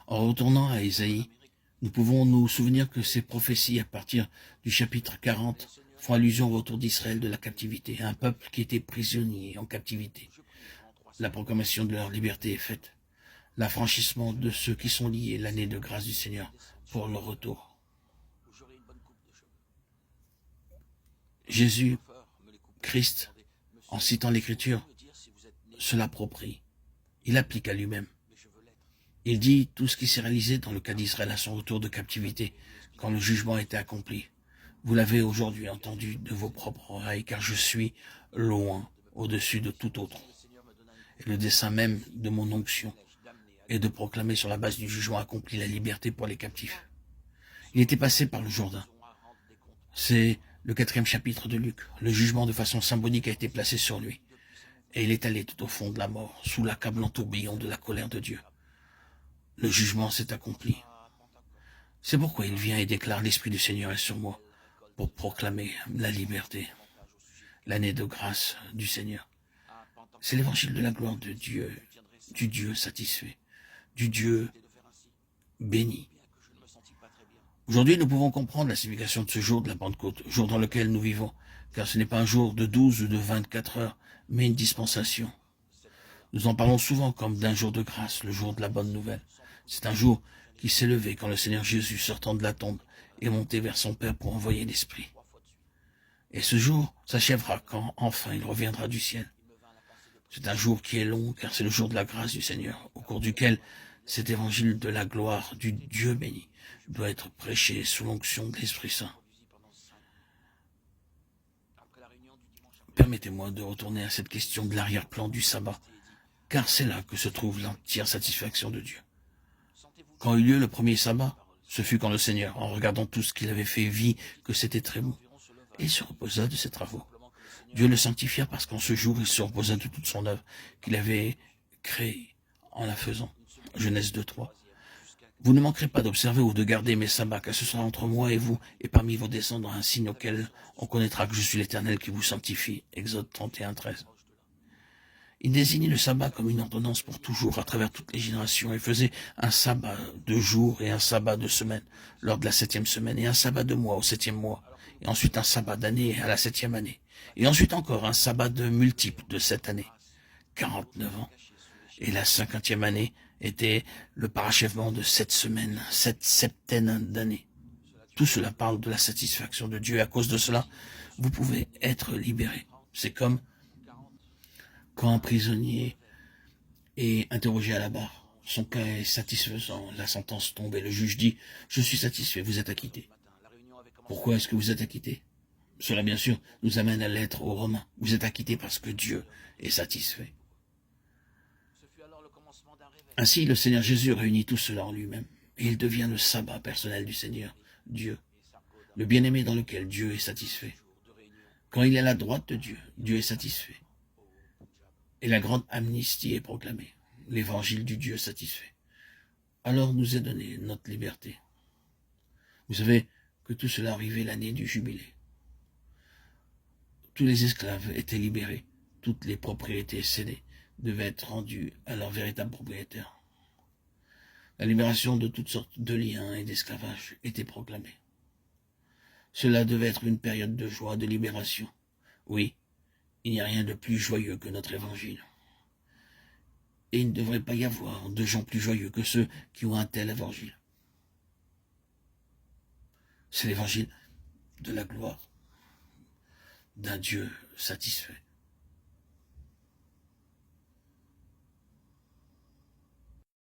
En retournant à Ésaïe, nous pouvons nous souvenir que ces prophéties à partir du chapitre 40 font allusion au retour d'Israël de la captivité, à un peuple qui était prisonnier en captivité. La proclamation de leur liberté est faite. L'affranchissement de ceux qui sont liés, l'année de grâce du Seigneur pour leur retour. Jésus, Christ, en citant l'Écriture, se l'approprie. Il applique à lui-même. Il dit tout ce qui s'est réalisé dans le cas d'Israël à son retour de captivité, quand le jugement était accompli. Vous l'avez aujourd'hui entendu de vos propres oreilles, car je suis loin, au-dessus de tout autre. Et le dessein même de mon onction est de proclamer sur la base du jugement accompli la liberté pour les captifs. Il était passé par le Jourdain. C'est le 4e chapitre de Luc. Le jugement de façon symbolique a été placé sur lui. Et il est allé tout au fond de la mort, sous l'accablant tourbillon de la colère de Dieu. Le jugement s'est accompli. C'est pourquoi il vient et déclare l'Esprit du Seigneur est sur moi, pour proclamer la liberté, l'année de grâce du Seigneur. C'est l'évangile de la gloire de Dieu, du Dieu satisfait, du Dieu béni. Aujourd'hui, nous pouvons comprendre la signification de ce jour de la Pentecôte, jour dans lequel nous vivons, car ce n'est pas un jour de 12 ou de 24 heures, mais une dispensation. Nous en parlons souvent comme d'un jour de grâce, le jour de la bonne nouvelle. C'est un jour qui s'est levé quand le Seigneur Jésus, sortant de la tombe, est monté vers son Père pour envoyer l'Esprit. Et ce jour s'achèvera quand, enfin, il reviendra du ciel. C'est un jour qui est long, car c'est le jour de la grâce du Seigneur, au cours duquel cet évangile de la gloire du Dieu béni doit être prêché sous l'onction de l'Esprit Saint. Permettez-moi de retourner à cette question de l'arrière-plan du sabbat, car c'est là que se trouve l'entière satisfaction de Dieu. Quand eut lieu le premier sabbat, ce fut quand le Seigneur, en regardant tout ce qu'il avait fait, vit que c'était très bon, et il se reposa de ses travaux. Dieu le sanctifia parce qu'en ce jour, il se reposa de toute son œuvre qu'il avait créée en la faisant. Genèse 2:3. Vous ne manquerez pas d'observer ou de garder mes sabbats, car ce sera entre moi et vous, et parmi vos descendants, un signe auquel on connaîtra que je suis l'Éternel qui vous sanctifie. Exode 31:13. Il désignait le sabbat comme une ordonnance pour toujours, à travers toutes les générations, et faisait un sabbat de jour et un sabbat de semaine, lors de la 7e semaine, et un sabbat de mois au 7e mois, et ensuite un sabbat d'année à la 7e année, et ensuite encore un sabbat de multiple de 7 années, 49 ans. Et la 50e année était le parachèvement de 7 semaines, 7 septaines d'années. Tout cela parle de la satisfaction de Dieu, et à cause de cela, vous pouvez être libérés. C'est comme quand un prisonnier est interrogé à la barre. Son cas est satisfaisant, la sentence tombe et le juge dit « Je suis satisfait, vous êtes acquitté ». Pourquoi est-ce que vous êtes acquitté? Cela, bien sûr, nous amène à l'être aux Romains. Vous êtes acquitté parce que Dieu est satisfait. Ainsi, le Seigneur Jésus réunit tout cela en lui-même, et il devient le sabbat personnel du Seigneur, Dieu, le bien-aimé dans lequel Dieu est satisfait. Quand il est à la droite de Dieu, Dieu est satisfait. Et la grande amnistie est proclamée, l'évangile du Dieu satisfait. Alors nous est donné notre liberté. Vous savez que tout cela arrivait l'année du jubilé. Tous les esclaves étaient libérés, toutes les propriétés cédées devaient être rendues à leur véritable propriétaire. La libération de toutes sortes de liens et d'esclavage était proclamée. Cela devait être une période de joie, de libération. Oui, il n'y a rien de plus joyeux que notre évangile. Et il ne devrait pas y avoir de gens plus joyeux que ceux qui ont un tel évangile. C'est l'évangile de la gloire d'un Dieu satisfait.